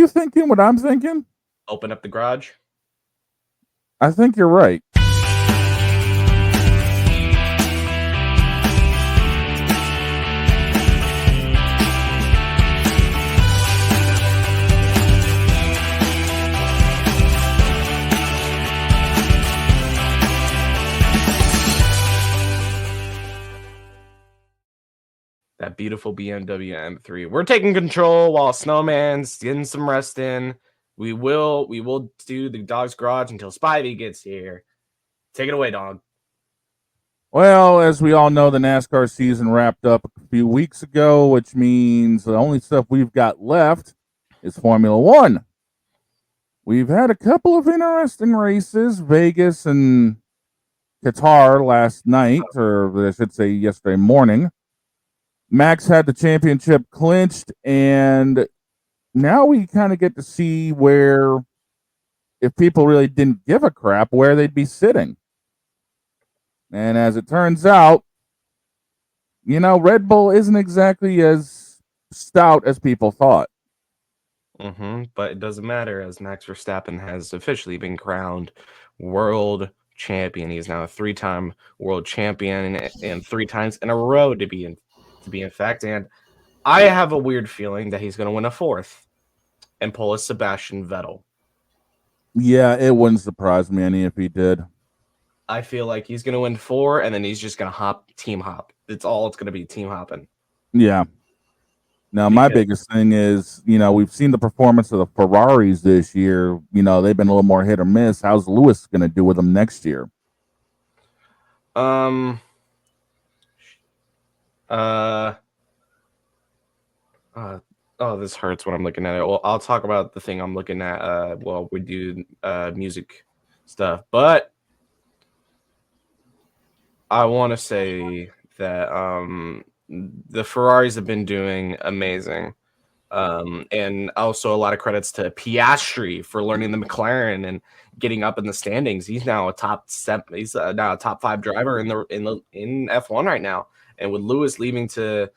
you thinking? What I'm thinking? Open up the garage. I think you're right. That beautiful BMW M3. We're taking control while Snowman's getting some rest in. We will do the Dog's Garage until Spivey gets here. Take it away, Dog. Well, as we all know, the NASCAR season wrapped up a few weeks ago, which means the only stuff we've got left is Formula One. We've had a couple of interesting races, Vegas and Qatar last night, or I should say yesterday morning. Max had the championship clinched, and now we kind of get to see where, if people really didn't give a crap, where they'd be sitting. And as it turns out, Red Bull isn't exactly as stout as people thought. But it doesn't matter, as Max Verstappen has officially been crowned world champion. He's now a 3-time world champion and 3 times in a row to be in fact. And I have a weird feeling that he's going to win a 4th and pull a Sebastian Vettel. Yeah, it wouldn't surprise me any if he did. I feel like he's going to win 4, and then he's just going to team hop. It's going to be team hopping. Yeah. Now, my biggest thing is, we've seen the performance of the Ferraris this year. They've been a little more hit or miss. How's Lewis going to do with them next year? This hurts when I'm looking at it. Well, I'll talk about the thing I'm looking at while we do music stuff. But I want to say that the Ferraris have been doing amazing. And also a lot of credits to Piastri for learning the McLaren and getting up in the standings. He's now a top 5 driver in F1 right now. And with Lewis leaving to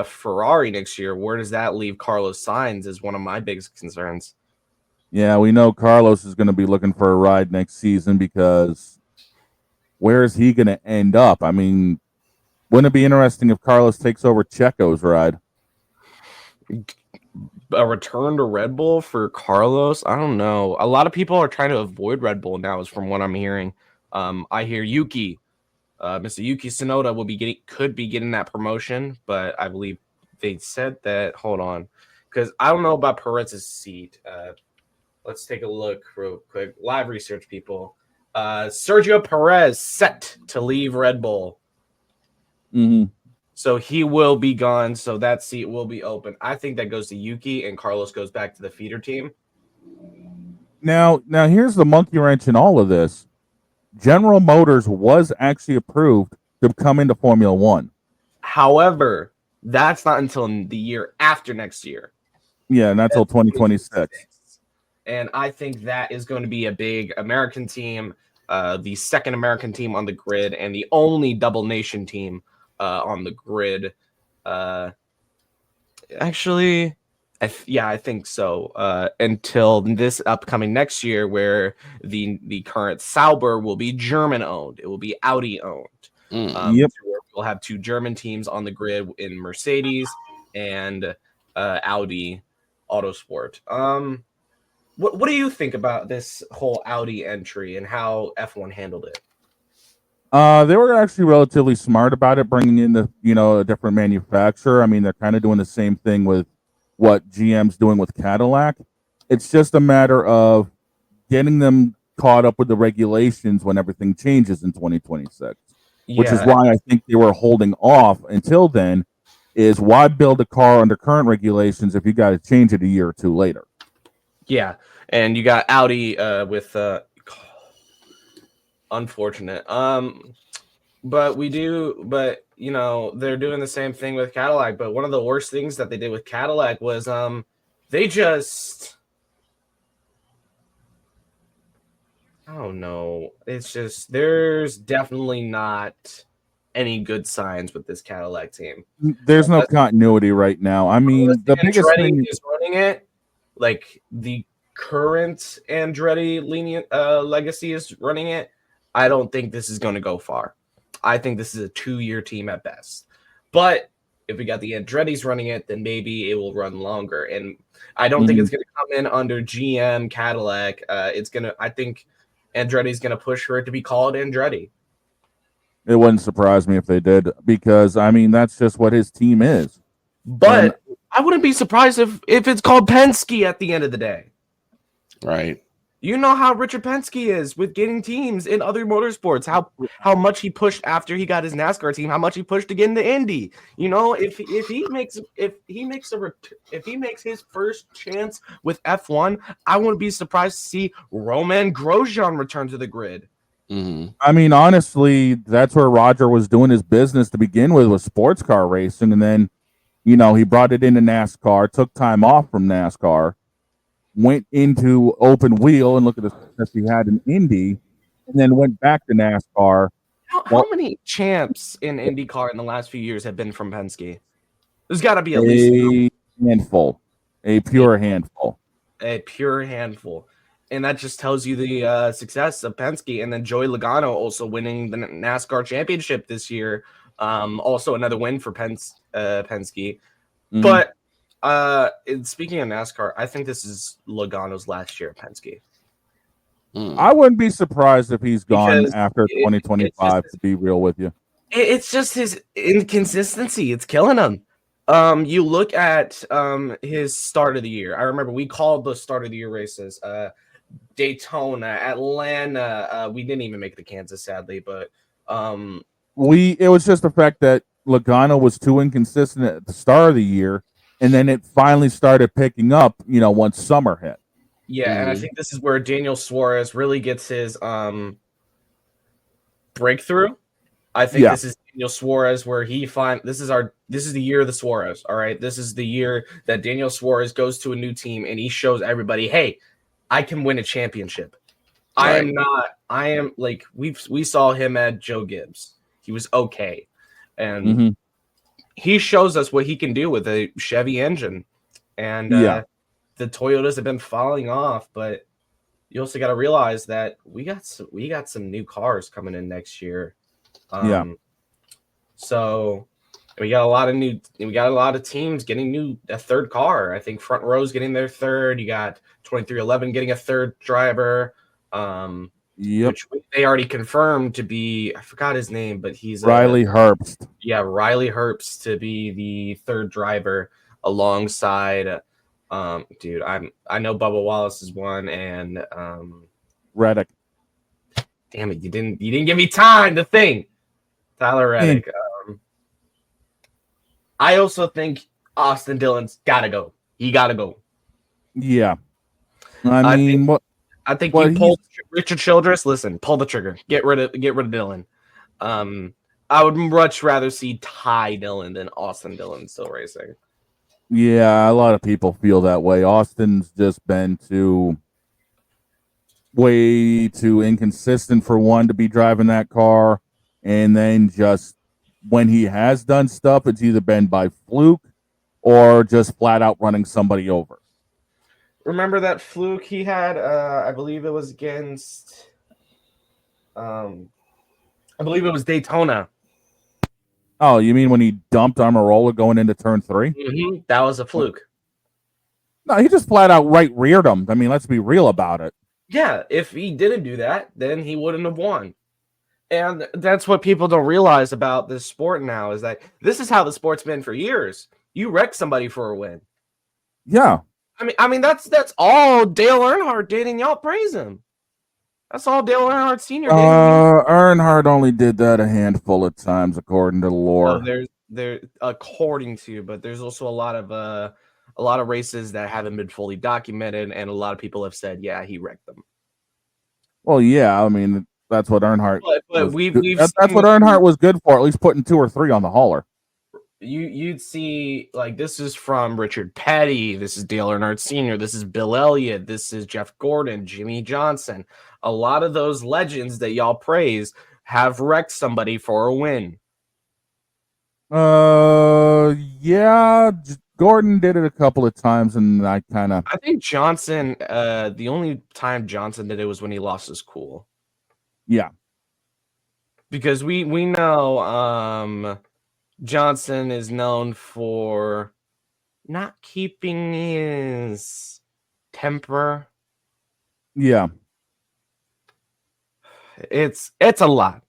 Ferrari next year, where does that leave Carlos Sainz is one of my biggest concerns. Yeah, we know Carlos is going to be looking for a ride next season, because where is he going to end up? I mean, wouldn't it be interesting if Carlos takes over Checo's ride? A return to Red Bull for Carlos? I don't know. A lot of people are trying to avoid Red Bull now, is from what I'm hearing. I hear Mr. Yuki Tsunoda could be getting that promotion, but I believe they said that. Hold on, because I don't know about Perez's seat. Let's take a look real quick. Live research, people. Sergio Perez set to leave Red Bull. Mm-hmm. So he will be gone. So that seat will be open. I think that goes to Yuki, and Carlos goes back to the feeder team. Now here's the monkey wrench in all of this. General Motors was actually approved to come into Formula One. However, that's not until the year after next year. Yeah, not until 2026. And I think that is going to be a big American team, the second American team on the grid, and the only double nation team on the grid. Actually, I think so. Until this upcoming next year, where the current Sauber will be German owned, it will be Audi owned. Yep. We'll have 2 German teams on the grid in Mercedes and Audi Autosport. What do you think about this whole Audi entry and how F1 handled it? They were actually relatively smart about it, bringing in a different manufacturer. I mean, they're kind of doing the same thing with what GM's doing with Cadillac. It's just a matter of getting them caught up with the regulations when everything changes in 2026, which is why I think they were holding off until then. Is why build a car under current regulations if you got to change it a year or 2 later? Yeah, and you got Audi with unfortunate. But they're doing the same thing with Cadillac. But one of the worst things that they did with Cadillac was they just, I don't know. It's just, there's definitely not any good signs with this Cadillac team. There's no continuity right now. I mean, the biggest thing is running it. like the current Andretti legacy is running it, I don't think this is going to go far. I think this is a 2-year team at best. But if we got the Andretti's running it, then maybe it will run longer. And I don't think it's going to come in under GM Cadillac. I think Andretti's going to push for it to be called Andretti. It wouldn't surprise me if they did, because I mean that's just what his team is. But I wouldn't be surprised if it's called Penske at the end of the day. Right. You know how Richard Penske is with getting teams in other motorsports. How much he pushed after he got his NASCAR team. How much he pushed to get into Indy. You know, if he makes his first chance with F1, I wouldn't be surprised to see Romain Grosjean return to the grid. Mm-hmm. I mean, honestly, that's where Roger was doing his business to begin with sports car racing, and then, you know, he brought it into NASCAR, took time off from NASCAR, went into open wheel, and look at the success he had in Indy, and then went back to NASCAR. How many champs in IndyCar in the last few years have been from Penske? There's got to be at least a handful, a pure handful. A pure handful. And that just tells you the success of Penske. And then Joey Logano also winning the NASCAR championship this year. Also another win for Penske. Mm-hmm. But speaking of NASCAR, I think this is Logano's last year at Penske. I wouldn't be surprised if he's gone after 2025, to be real with you. It's just his inconsistency. It's killing him. You look at his start of the year. I remember we called the start of the year races. Daytona, Atlanta. We didn't even make the Kansas, sadly, but it was just the fact that Logano was too inconsistent at the start of the year, and then it finally started picking up, you know, once summer hit. Yeah, and I think this is where Daniel Suarez really gets his breakthrough. I think this is Daniel Suarez where this is the year of the Suarez. All right, this is the year that Daniel Suarez goes to a new team and he shows everybody, hey, I can win a championship. Right. I am like we saw him at Joe Gibbs. He was okay, and he shows us what he can do with a Chevy engine, and the Toyotas have been falling off, but you also got to realize that we got some new cars coming in next year. So we got a lot of teams getting a third car. I think Front Row's getting their third. You got 2311 getting a third driver. Which they already confirmed to be, I forgot his name, but he's Riley Herbst. Yeah, Riley Herbst to be the third driver alongside dude, I know Bubba Wallace is one, and Reddick. Damn it, you didn't give me time to think. Tyler Reddick. I also think Austin Dillon's gotta go. He gotta go. Yeah. I think you pulled Richard Childress. Listen, pull the trigger. Get rid of Dillon. I would much rather see Ty Dillon than Austin Dillon still racing. Yeah, a lot of people feel that way. Austin's just been way too inconsistent for one to be driving that car, and then just when he has done stuff, it's either been by fluke or just flat out running somebody over. Remember that fluke he had? I believe it was against. I believe it was Daytona. Oh, you mean when he dumped Almirola going into turn 3? Mm-hmm. That was a fluke. No, he just flat out reared him. I mean, let's be real about it. Yeah, if he didn't do that, then he wouldn't have won. And that's what people don't realize about this sport now is that this is how the sport's been for years. You wreck somebody for a win. Yeah. I mean that's all Dale Earnhardt did, and y'all praise him. That's all Dale Earnhardt Sr. did. Earnhardt only did that a handful of times, according to the lore. There, according to, but there's also a lot of races that haven't been fully documented, and a lot of people have said, yeah, he wrecked them. Well, yeah, I mean that's what Earnhardt. But that's what Earnhardt was good for, at least putting 2 or 3 on the hauler. You'd see, like, this is from Richard Petty, this is Dale Earnhardt Sr., this is Bill Elliott, this is Jeff Gordon, Jimmy Johnson. A lot of those legends that y'all praise have wrecked somebody for a win. Yeah, Gordon did it a couple of times, and I kind of I think Johnson. The only time Johnson did it was when he lost his cool. yeah. Because we know Johnson is known for not keeping his temper. Yeah. It's a lot.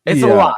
It's a Yeah. lot.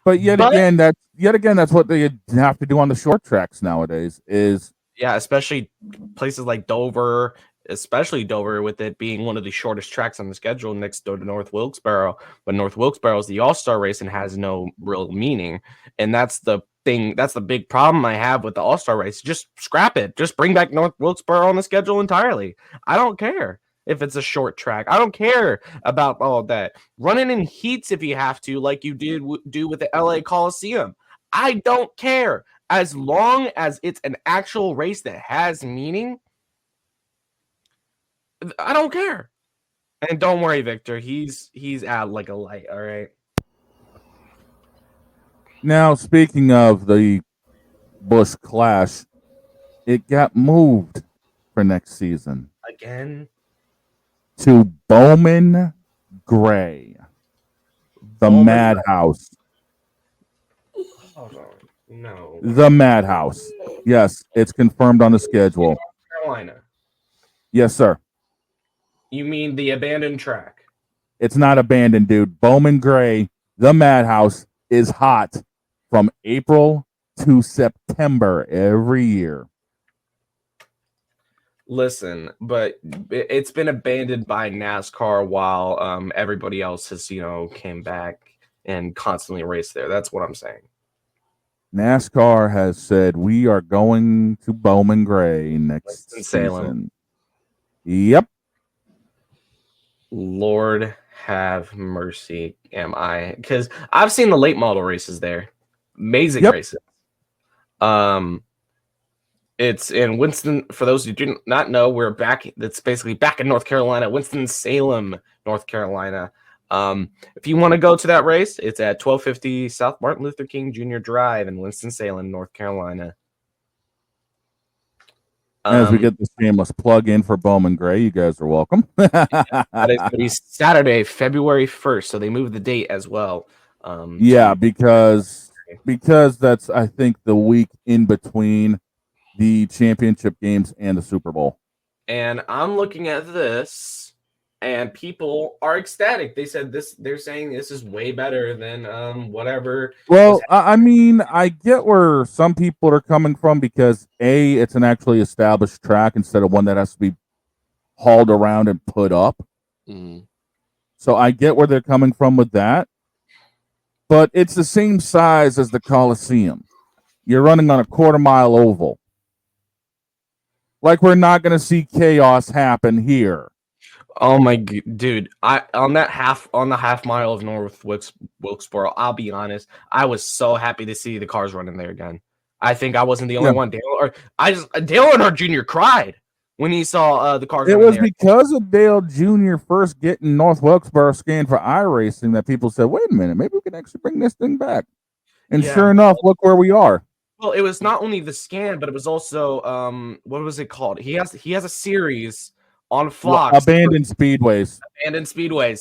But yet again, that's what they have to do on the short tracks nowadays. Is Yeah, especially places like Dover, especially Dover, with it being one of the shortest tracks on the schedule next door to North Wilkesboro. But North Wilkesboro is the All-Star race and has no real meaning. And that's the thing. That's the big problem I have with the All-Star race. Just scrap it. Just bring back North Wilkesboro on the schedule entirely. I don't care if it's a short track. I don't care about all of that. Run it in heats if you have to, like you did do with the LA Coliseum. I don't care. As long as it's an actual race that has meaning, I don't care. And don't worry, Victor. He's out like a light. All right. now speaking of the Busch Clash, it got moved for next season Again, to Bowman Gray, the Bowman. Madhouse. Hold on. No. The Madhouse. Yes, it's confirmed on the schedule. North Carolina. Yes, sir. You mean the abandoned track? It's not abandoned, dude. Bowman Gray, the Madhouse, is hot from April to September every year. Listen, but it's been abandoned by NASCAR while everybody else has, came back and constantly raced there. That's what I'm saying. NASCAR has said we are going to Bowman Gray next season. Yep. Lord have mercy, am I? Because I've seen the late model races there. Amazing races. It's in Winston. For those who do not know, we're back. That's basically back in North Carolina, Winston-Salem, North Carolina. If you want to go to that race, it's at 1250 South Martin Luther King Jr. Drive in Winston-Salem, North Carolina. As we get the shameless plug in for Bowman Gray, you guys are welcome. That is going to be Saturday, February 1st. So they moved the date as well. Yeah, because that's, I think, the week in between the championship games and the Super Bowl. And I'm looking at this, and people are ecstatic. They said this. They're saying this is way better than whatever. Well, I mean, I get where some people are coming from because it's an actually established track instead of one that has to be hauled around and put up. Mm. So I get where they're coming from with that. But it's the same size as the Coliseum. You're running on a quarter-mile oval. Like, we're not going to see chaos happen here. Oh my dude! On the half mile of North Wilkesboro, I'll be honest, I was so happy to see the cars running there again. I think I wasn't the only one. Dale Earnhardt Jr. cried when he saw the cars. It was because of Dale Jr. first getting North Wilkesboro scanned for iRacing that people said, "Wait a minute, maybe we can actually bring this thing back." And sure enough, look where we are. Well, it was not only the scan, but it was also what was it called? He has a series on Fox. Abandoned Speedways.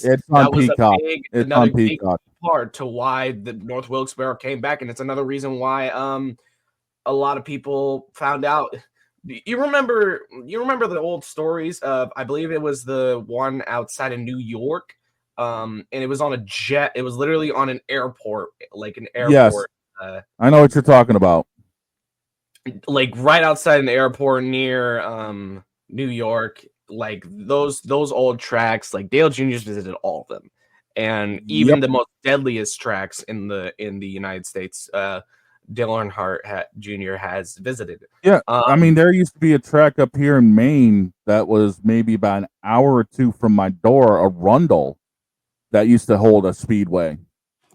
It's on Peacock. It's on Peacock. Part to why the North Wilkesboro came back, and it's another reason why a lot of people found out. You remember the old stories of, I believe it was the one outside of New York, and it was on a jet. It was literally on an airport, like an airport. Yes. I know what you're talking about. Like right outside an airport near New York, like those old tracks. Like Dale Jr.'s visited all of them, and even the most deadliest tracks in the United States, Dale Earnhardt Jr. has visited. Yeah, I mean, there used to be a track up here in Maine that was maybe about an hour or two from my door, a Rundle, that used to hold a speedway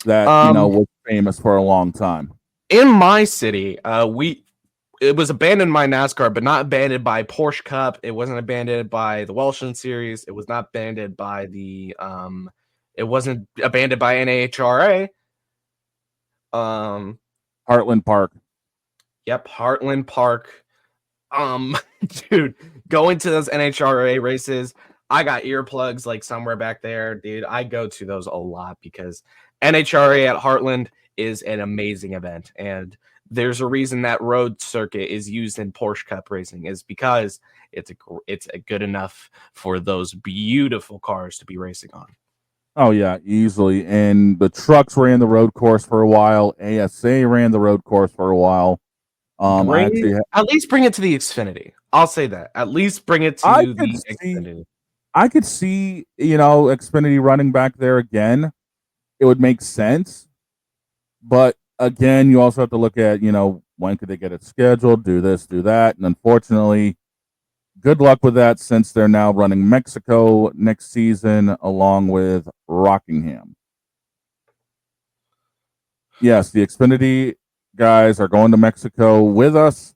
that was famous for a long time. In my city, it was abandoned by NASCAR, but not abandoned by Porsche Cup. It wasn't abandoned by the Welshman Series. It was not abandoned by the it wasn't abandoned by NHRA. Heartland Park. Yep, Heartland Park. Dude, going to those NHRA races, I got earplugs like somewhere back there, dude. I go to those a lot because NHRA at Heartland is an amazing event, and there's a reason that road circuit is used in Porsche Cup racing is because it's a good enough for those beautiful cars to be racing on. Oh yeah, easily. And the trucks ran the road course for a while. ASA ran the road course for a while. I actually At least bring it to the Xfinity. I'll say that. At least bring it to the Xfinity. I could see, Xfinity running back there again. It would make sense. But again, you also have to look at, when could they get it scheduled, do this, do that. And unfortunately, good luck with that since they're now running Mexico next season along with Rockingham. Yes, the Xfinity guys are going to Mexico with us,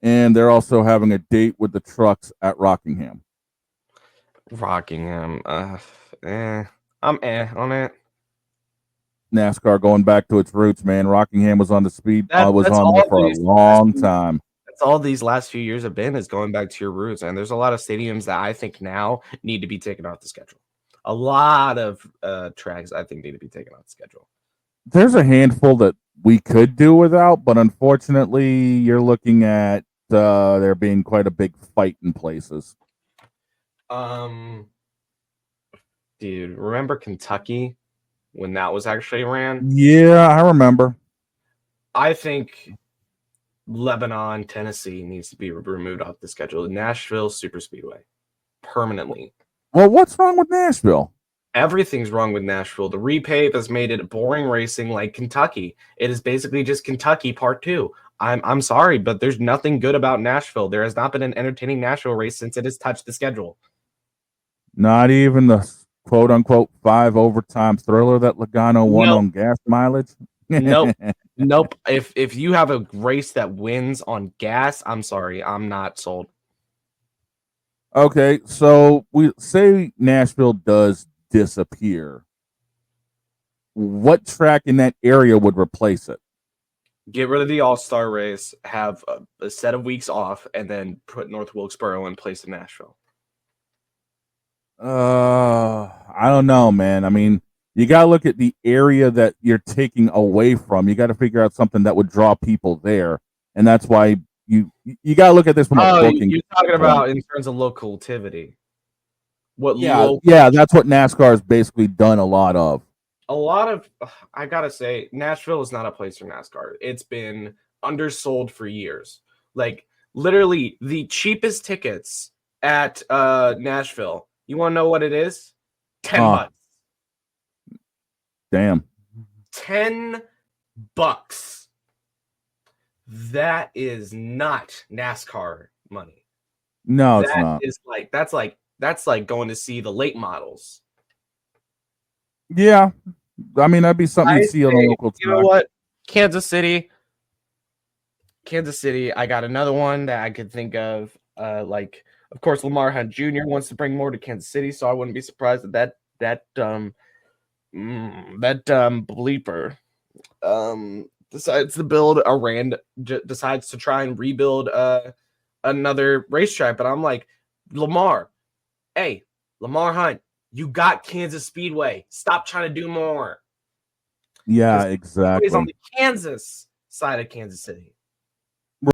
and they're also having a date with the trucks at Rockingham. Rockingham. I'm on it. NASCAR going back to its roots, man. Rockingham was on the speed. Was on there for a long time. That's all these last few years have been, is going back to your roots. And there's a lot of stadiums that I think now need to be taken off the schedule. A lot of tracks I think need to be taken off the schedule. There's a handful that we could do without, but unfortunately, you're looking at there being quite a big fight in places. Dude, remember Kentucky when that was actually ran? Yeah, I remember. I think Lebanon, Tennessee needs to be removed off the schedule. Nashville Superspeedway permanently. Well, what's wrong with Nashville? Everything's wrong with Nashville. The repave has made it boring racing like Kentucky. It is basically just Kentucky Part 2. I'm sorry, but there's nothing good about Nashville. There has not been an entertaining Nashville race since it has touched the schedule. Not even the quote-unquote 5 overtime thriller that Logano won on gas mileage? Nope. If you have a race that wins on gas, I'm sorry. I'm not sold. Okay, so we say Nashville does disappear. What track in that area would replace it? Get rid of the All-Star race, have a set of weeks off, and then put North Wilkesboro in place of Nashville. I don't know, man. I mean, you got to look at the area that you're taking away from. You got to figure out something that would draw people there. And that's why you got to look at this from a booking. You're talking about in terms of locativity. Yeah, that's what NASCAR has basically done a lot of. I got to say, Nashville is not a place for NASCAR. It's been undersold for years. Like, literally, the cheapest tickets at Nashville, you want to know what it is? $10. Damn. $10. That is not NASCAR money. No, it's not. That's like going to see the late models. Yeah. I mean, that'd be something you see on a local track. You know what? Kansas City, I got another one that I could think of. Of course, Lamar Hunt Jr. wants to bring more to Kansas City, so I wouldn't be surprised that bleeper decides to try and rebuild another racetrack. But I'm like, Lamar Hunt, you got Kansas Speedway. Stop trying to do more. Yeah, exactly. He's on the Kansas side of Kansas City.